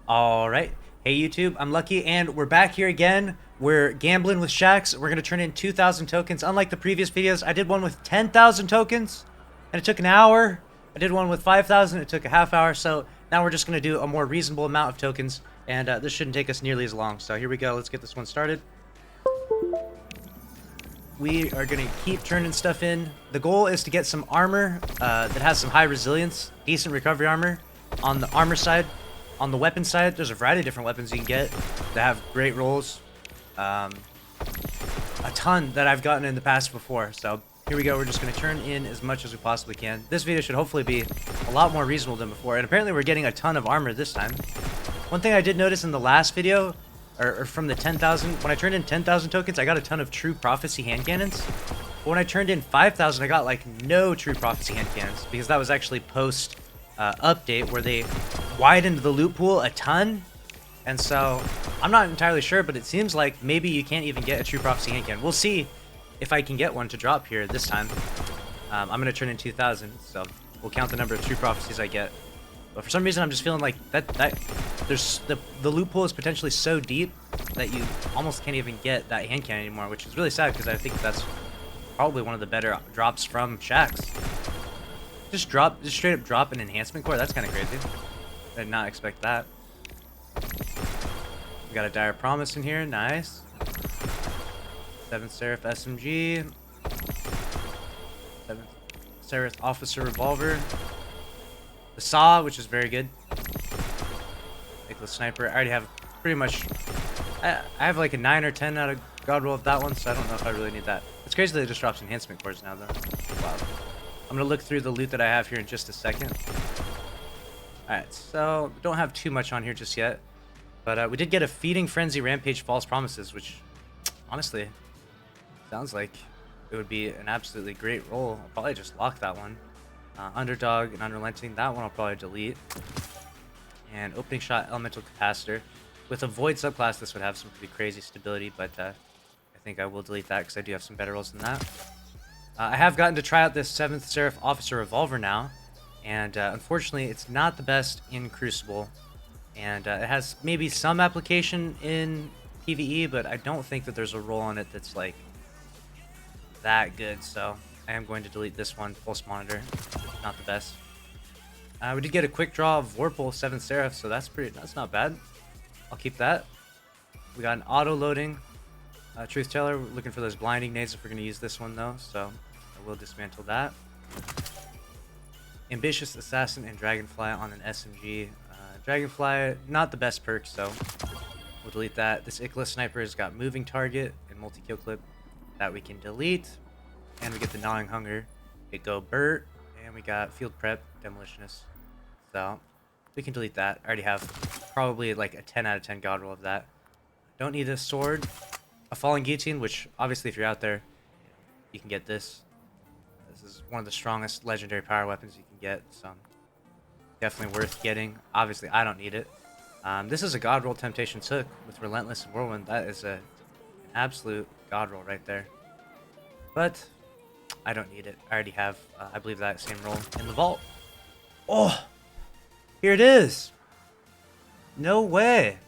All right. Hey, YouTube, I'm Lucky, and we're back here again. We're gambling with Shacks. We're going to turn in 2,000 tokens. Unlike the previous videos, I did one with 10,000 tokens, and it took an hour. I did one with 5,000. It took a half hour. So now we're just going to do a more reasonable amount of tokens, and this shouldn't take us nearly as long. So here we go. Let's get this one started. We are going to keep turning stuff in. The goal is to get some armor that has some high resilience, decent recovery armor on the armor side. On the weapon side, there's a variety of different weapons you can get that have great rolls. A ton that I've gotten in the past before. So here we go. We're just going to turn in as much as we possibly can. This video should hopefully be a lot more reasonable than before. And apparently we're getting a ton of armor this time. One thing I did notice in the last video, or from the 10,000, when I turned in 10,000 tokens, I got a ton of True Prophecy hand cannons. But when I turned in 5,000, I got like no True Prophecy hand cannons because that was actually post update where they widened the loot pool a ton. And so I'm not entirely sure, but it seems like maybe you can't even get a True Prophecy hand cannon. We'll see if I can get one to drop here this time. I'm going to turn in 2,000, so we'll count the number of True Prophecies I get. But for some reason, I'm just feeling like there's the loot pool is potentially so deep that you almost can't even get that hand cannon anymore, which is really sad because I think that's probably one of the better drops from Shacks. Just straight up drop an enhancement core. That's kind of crazy. I did not expect that. We got a Dire Promise in here. Nice. 7th SERAPH SMG. 7th SERAPH Officer Revolver. The SAW, which is very good. Nicholas Sniper. I already have pretty much... I have like a 9 or 10 out of God roll of that one, so I don't know if I really need that. It's crazy that it just drops enhancement cores now, though. Wow. I'm going to look through the loot that I have here in just a second. Alright, so don't have too much on here just yet. But we did get a Feeding Frenzy Rampage False Promises, which honestly sounds like it would be an absolutely great roll. I'll probably just lock that one. Underdog and Unrelenting, that one I'll probably delete. And Opening Shot Elemental Capacitor. With a Void subclass, this would have some pretty crazy stability, but I think I will delete that because I do have some better rolls than that. I have gotten to try out this 7th SERAPH Officer Revolver now, and unfortunately it's not the best in Crucible, and it has maybe some application in PvE, but I don't think that there's a role in it that's like that good, so I am going to delete this one. Pulse Monitor, not the best. We did get a quick draw of Vorpal 7th SERAPH, so that's not bad. I'll keep that. We got an auto loading Truth Teller. We're looking for those blinding nades if we're going to use this one though, so I will dismantle that. Ambitious Assassin and Dragonfly on an SMG. Dragonfly, not the best perk, so we'll delete that. This Icarus Sniper has got Moving Target and Multi-Kill Clip that we can delete. And we get the Gnawing Hunger. We go Burt, and we got Field Prep, Demolitionist. So we can delete that. I already have probably like a 10 out of 10 God roll of that. Don't need a sword. A Falling Guillotine, which obviously if you're out there, you can get this. This is one of the strongest legendary power weapons you can get, so definitely worth getting. Obviously, I don't need it. This is a God roll Temptation Took with Relentless and Whirlwind. That is an absolute God roll right there. But I don't need it. I already have, I believe, that same roll in the vault. Oh, here it is. No way.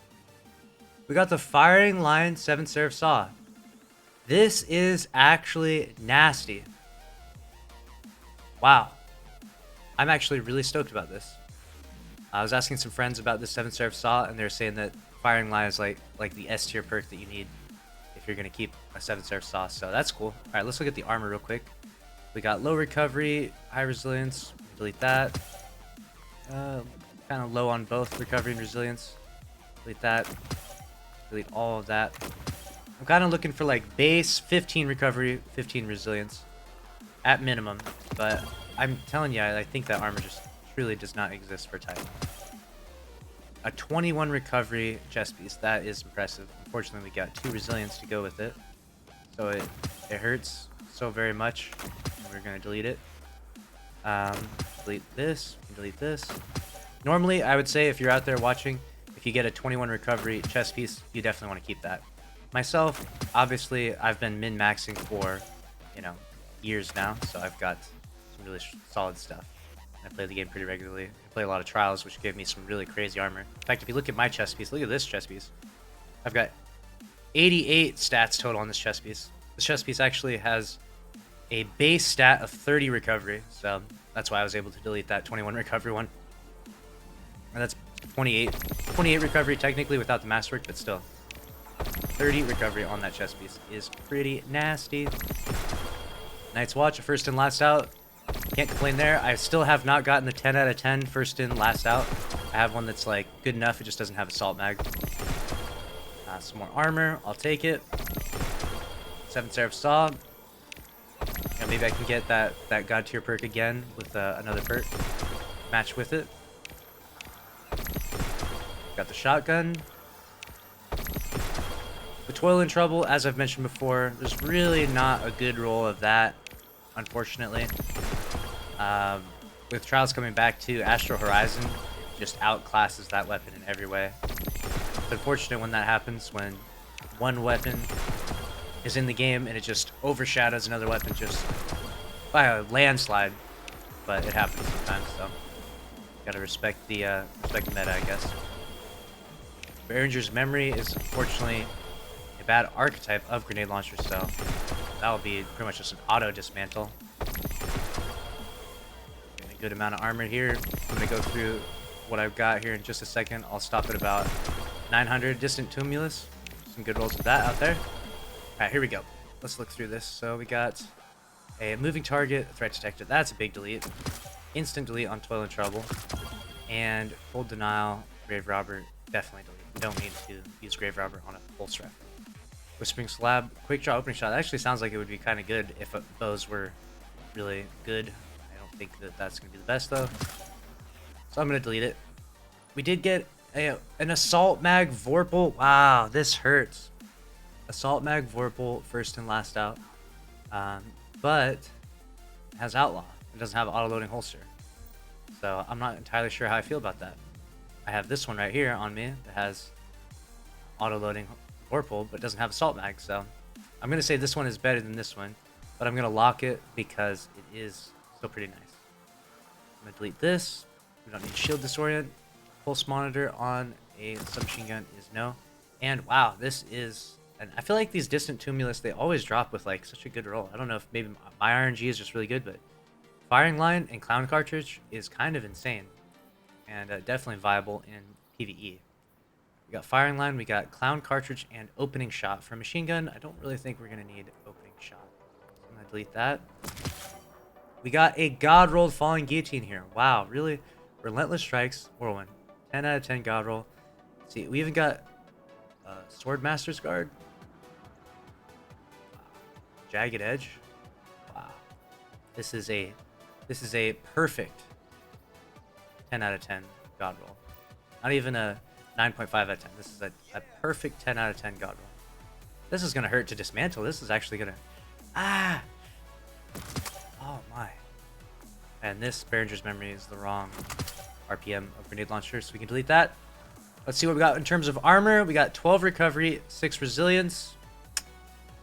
We got the Firing Line 7th SERAPH SAW. This is actually nasty. Wow. I'm actually really stoked about this. I was asking some friends about this 7th SERAPH SAW, and they're saying that Firing Line is like the S tier perk that you need if you're going to keep a 7th SERAPH SAW, so that's cool. Alright, let's look at the armor real quick. We got low recovery, high resilience. Delete that. Kind of low on both recovery and resilience. Delete that. Delete all of that. I'm kind of looking for like base 15 recovery, 15 resilience at minimum, but I'm telling you, I think that armor just truly does not exist for Titan. A 21 recovery chest piece, that is impressive. Unfortunately, we got 2 resilience to go with it, so it hurts so very much. And we're gonna delete it. Delete this. Delete this. Normally, I would say if you're out there watching, if you get a 21 recovery chest piece, you definitely want to keep that. Myself, obviously, I've been min-maxing for, years now, so I've got some really solid stuff. I play the game pretty regularly. I play a lot of trials, which gave me some really crazy armor. In fact, if you look at my chest piece, look at this chest piece. I've got 88 stats total on this chest piece. This chest piece actually has a base stat of 30 recovery, so that's why I was able to delete that 21 recovery one. And that's 28 recovery technically without the masterwork, but still 30 recovery on that chest piece is pretty nasty. Night's Watch, first in, last out. Can't complain there. I still have not gotten the 10 out of 10 first in, last out. I have one that's like good enough, it just doesn't have assault mag. Some more armor, I'll take it. 7 SERAPH SAW. Yeah, maybe I can get that god tier perk again with another perk. Match with it. Got the shotgun. The Toil and Trouble, as I've mentioned before, there's really not a good roll of that, unfortunately. With Trials coming back to Astral Horizon, just outclasses that weapon in every way. It's unfortunate when that happens, when one weapon is in the game and it just overshadows another weapon just by a landslide. But it happens sometimes, so gotta respect the meta, I guess. Behringer's Memory is unfortunately a bad archetype of grenade launcher, so that'll be pretty much just an auto dismantle. Getting a good amount of armor here. I'm gonna go through what I've got here in just a second. I'll stop at about 900 Distant Tumulus. Some good rolls of that out there. Alright, here we go. Let's look through this. So we got a moving target, threat detector. That's a big delete. Instant delete on Toil and Trouble. And full denial, Grave Robber, definitely delete. You don't need to use Grave Robber on a full strap. Whispering Slab, quick draw opening shot. That actually sounds like it would be kind of good if those were really good. I don't think that that's going to be the best though. So I'm going to delete it. We did get an Assault Mag Vorpal. Wow, this hurts. Assault Mag Vorpal, first and last out. But it has Outlaw. It doesn't have auto-loading holster. So I'm not entirely sure how I feel about that. I have this one right here on me that has auto-loading Vorpal, but doesn't have Assault Mag. So I'm going to say this one is better than this one. But I'm going to lock it because it is still pretty nice. I'm going to delete this. We don't need Shield Disorient. Pulse Monitor on a submachine gun is no. And wow, this is... And I feel like these Distant Tumulus, they always drop with like such a good roll. I don't know if maybe my RNG is just really good, but Firing Line and Clown Cartridge is kind of insane. And definitely viable in PvE. We got Firing Line, we got Clown Cartridge, and Opening Shot. For Machine Gun, I don't really think we're going to need Opening Shot. So I'm going to delete that. We got a God Rolled Falling Guillotine here. Wow, really? Relentless Strikes, Whirlwind. 10 out of 10 God Roll. Let's see, we even got Swordmaster's Guard. Wow. Jagged Edge. Wow. This is a perfect 10 out of 10 God Roll. Not even a 9.5 out of 10. This is a perfect 10 out of 10 God Roll. This is going to hurt to dismantle. This is actually going to... Ah! Oh my. And this Behringer's Memory is the wrong RPM of grenade launcher, so we can delete that. Let's see what we got in terms of armor. We got 12 recovery, 6 resilience.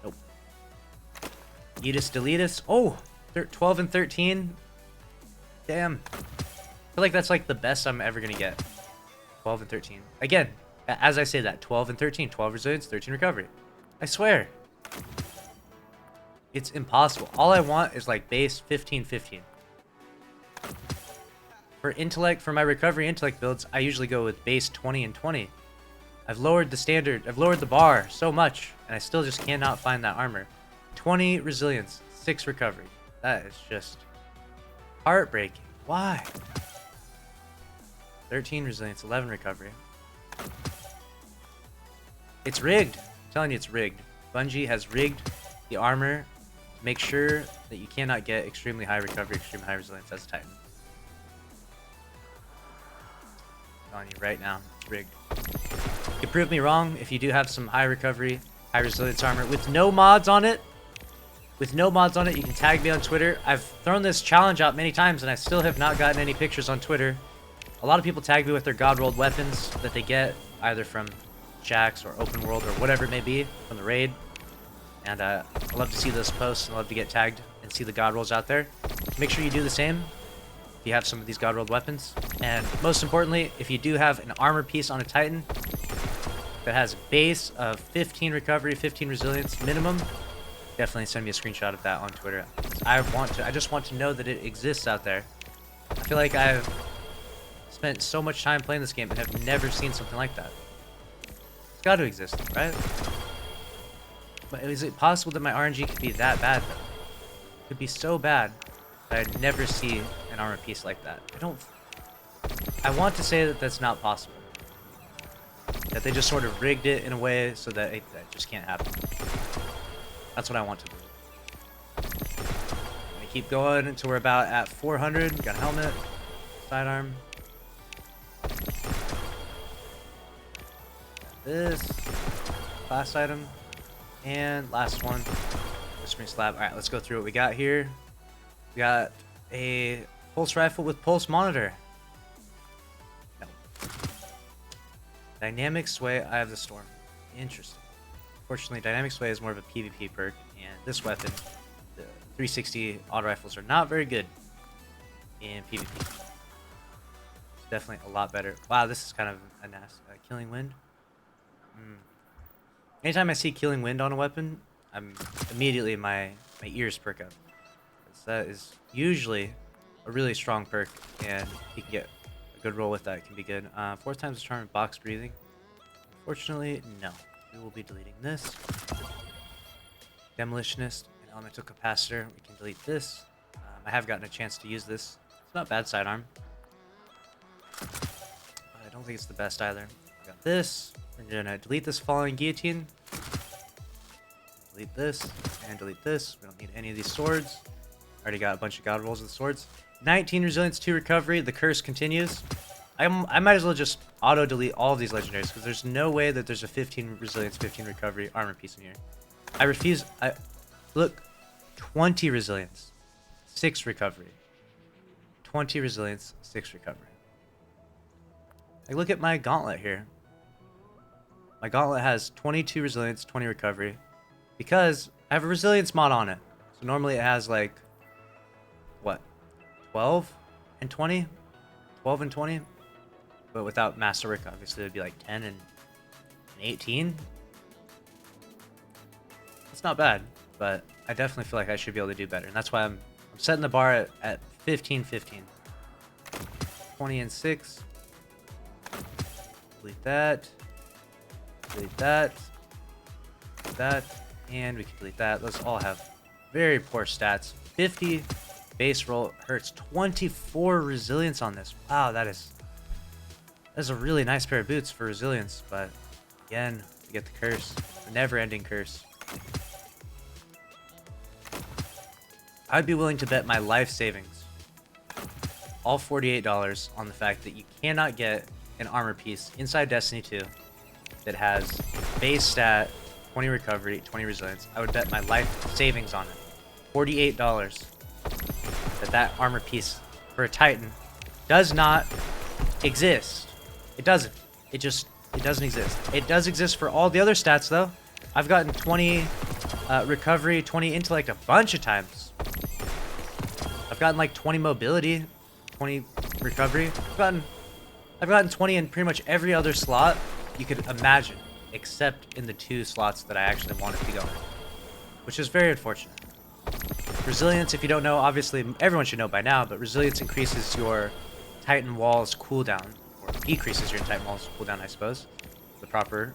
Nope. Edis Deletus. Oh, 12 and 13. Damn. I feel like that's like the best I'm ever going to get. 12 and 13. Again, as I say that, 12 and 13. 12 resilience, 13 recovery. I swear. It's impossible. All I want is like base 15-15. For intellect, for my recovery intellect builds, I usually go with base 20 and 20. I've lowered the standard, I've lowered the bar so much, and I still just cannot find that armor. 20 resilience, 6 recovery. That is just heartbreaking. Why? 13 resilience, 11 recovery. It's rigged. I'm telling you, it's rigged. Bungie has rigged the armor to make sure that you cannot get extremely high recovery, extremely high resilience as a Titan. On you right now, it's rigged. You can prove me wrong if you do have some high recovery, high resilience armor with no mods on it. With no mods on it, you can tag me on Twitter. I've thrown this challenge out many times and I still have not gotten any pictures on Twitter. A lot of people tag me with their god rolled weapons that they get either from Jax or Open World or whatever it may be from the raid. And I love to see those posts and love to get tagged and see the god rolls out there. Make sure you do the same. if you have some of these God rolled weapons. And most importantly, if you do have an armor piece on a Titan that has a base of 15 recovery, 15 resilience minimum, definitely send me a screenshot of that on Twitter. I just want to know that it exists out there. I feel like I've spent so much time playing this game and have never seen something like that. It's got to exist, right? But is it possible that my RNG could be that bad, though? It could be so bad that I'd never see an armor piece like that. I want to say that that's not possible. That they just sort of rigged it in a way so that that just can't happen. That's what I want to believe. I'm gonna keep going until we're about at 400. Got a helmet, sidearm. This last item, and last one, Whispering Slab. All right, let's go through what we got here. We got a pulse rifle with pulse monitor. No. Dynamic Sway, I have the Storm. Interesting. Unfortunately, Dynamic Sway is more of a PvP perk, and this weapon, the 360 auto rifles, are not very good in PvP. It's definitely a lot better. Wow, this is kind of a nasty Killing Wind. Anytime I see Killing Wind on a weapon, I'm immediately my ears perk up. That is usually a really strong perk, and you can get a good roll with that. It can be good. 4 times the charm of box breathing. Unfortunately, no. We will be deleting this. Demolitionist and elemental capacitor. We can delete this. I have gotten a chance to use this. It's not bad sidearm. I don't think it's the best either. We got this. We're gonna delete this falling guillotine. Delete this and delete this. We don't need any of these swords. Already got a bunch of god rolls with swords. 19 resilience, 2 recovery. The curse continues. I might as well just auto delete all of these legendaries because there's no way that there's a 15 resilience, 15 recovery armor piece in here. I refuse. Look, 20 resilience, 6 recovery. 20 resilience, 6 recovery. Like, look at my gauntlet here. My gauntlet has 22 resilience, 20 recovery, because I have a resilience mod on it. So normally it has like, what, 12 and 20? 12 and 20? But without masterwork, obviously it would be like 10 and 18. It's not bad, but I definitely feel like I should be able to do better. And that's why I'm setting the bar at 15, 15. 20 and 6. Delete that. Delete that. Delete that. And we can delete that. Those all have very poor stats. 50 base roll hurts. 24 resilience on this. Wow, that is a really nice pair of boots for resilience. But again, we get the curse. The never-ending curse. I'd be willing to bet my life savings, all $48, on the fact that you cannot get an armor piece inside Destiny 2 that has base stat, 20 recovery, 20 resilience. I would bet my life savings on it. $48 that armor piece for a Titan does not exist. It doesn't. It doesn't exist. It does exist for all the other stats, though. I've gotten 20 recovery, 20 intellect a bunch of times. I've gotten like 20 mobility, 20 recovery. I've gotten 20 in pretty much every other slot you could imagine, except in the 2 slots that I actually wanted to go in, which is very unfortunate. Resilience, if you don't know, obviously everyone should know by now, but resilience increases your Titan Wall's cooldown, or decreases your Titan Wall's cooldown, I suppose. The proper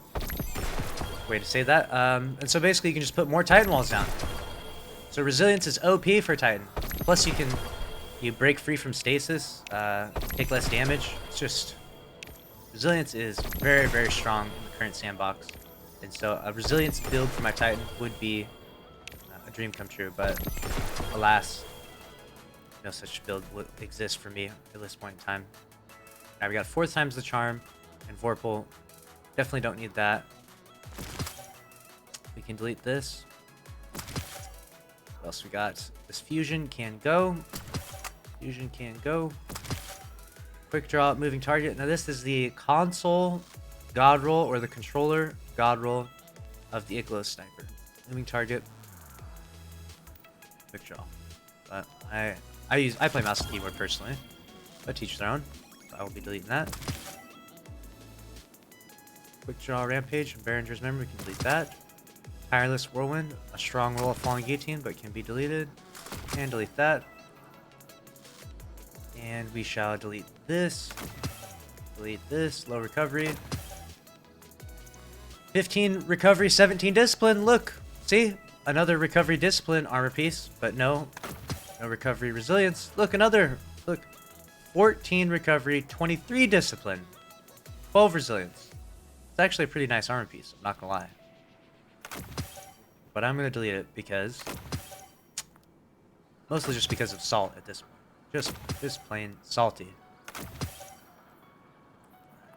way to say that. And so basically you can just put more Titan Walls down. So resilience is OP for Titan. Plus you break free from stasis, take less damage. It's just, resilience is very, very strong in the current sandbox. And so a resilience build for my Titan would be a dream come true, but alas, no such build would exist for me at this point in time. Now we got 4 times the charm and Vorpal. Definitely don't need that. We can delete this. What else we got? This fusion can go. Fusion can go. Quick draw, moving target. Now this is the console god roll, or the controller god roll of the Iglo sniper. Moving target. Quick draw. But I play mouse and keyboard personally. but teach their own. So I will be deleting that. Quick Draw Rampage from Behringer's memory, we can delete that. Tireless Whirlwind, a strong roll of Falling Guillotine, but can be deleted. And delete that. And we shall delete this. Delete this. Low recovery. 15 recovery, 17 discipline. Look, see? Another recovery discipline armor piece, but no recovery resilience. Look, look. 14 recovery, 23 discipline, 12 resilience. It's actually a pretty nice armor piece, I'm not gonna lie. But I'm gonna delete it because, mostly just because of salt at this point. Just plain salty.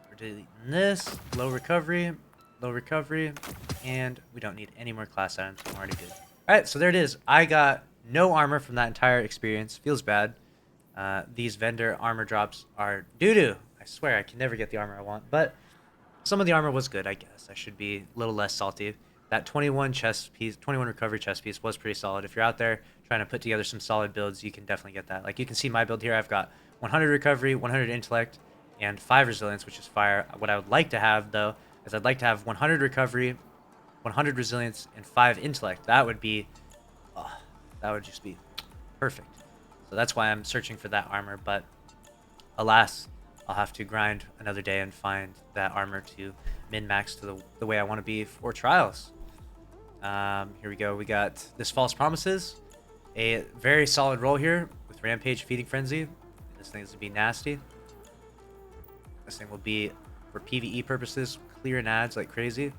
We're deleting this, low recovery, and we don't need any more class items. I'm already good. Alright, so there it is. I got no armor from that entire experience. Feels bad. These vendor armor drops are doo-doo. I swear, I can never get the armor I want. But some of the armor was good, I guess. I should be a little less salty. That 21 recovery chest piece was pretty solid. If you're out there trying to put together some solid builds, you can definitely get that. Like, you can see my build here. I've got 100 recovery, 100 intellect, and 5 resilience, which is fire. What I would like to have, though, is I'd like to have 100 recovery, 100 resilience, and 5 intellect. That would be, that would just be perfect. So that's why I'm searching for that armor, but alas, I'll have to grind another day and find that armor to min-max to the way I want to be for trials. Here we go. We got this False Promises, a very solid roll here with Rampage, Feeding Frenzy. This thing is going to be nasty. This thing will be, for PvE purposes, clear nads like crazy.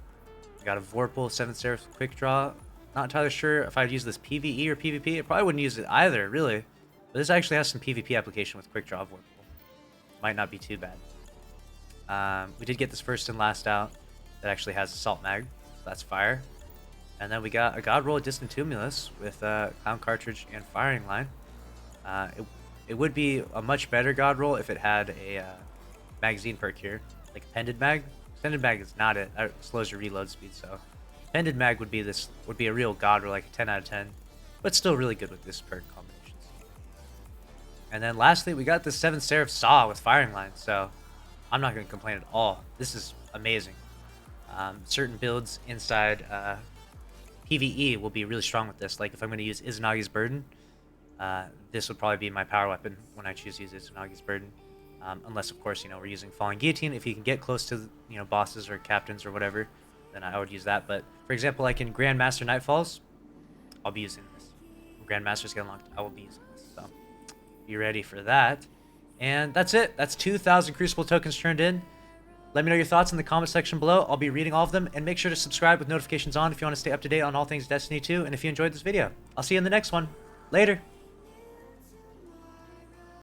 We got a Vorpal, 7 Seraph Quick Draw. Not entirely sure if I'd use this PvE or PvP. I probably wouldn't use it either, really. But this actually has some PvP application with Quick Draw Vorpal. Might not be too bad. We did get this first and last out that actually has Assault Mag, so that's fire. And then we got a God Roll Distant Tumulus with Clown Cartridge and Firing Line. It would be a much better God Roll if it had a magazine perk here, like Pended Mag. Extended Mag is not it. That slows your reload speed, so Pended Mag would be a real God Roll, like a 10 out of 10, but still really good with this perk combinations. And then lastly, we got the 7 Seraph Saw with Firing Line, so I'm not going to complain at all. This is amazing. Certain builds inside PvE will be really strong with this. Like if I'm going to use Izanagi's Burden, this would probably be my power weapon when I choose to use Izanagi's Burden. Unless, of course, we're using Falling Guillotine. If you can get close to, bosses or captains or whatever, then I would use that. But, for example, like in Grandmaster Nightfalls, I'll be using this. When Grandmasters get unlocked, I will be using this. So, be ready for that. And that's it. That's 2,000 Crucible tokens turned in. Let me know your thoughts in the comment section below. I'll be reading all of them. And make sure to subscribe with notifications on if you want to stay up to date on all things Destiny 2. And if you enjoyed this video, I'll see you in the next one. Later.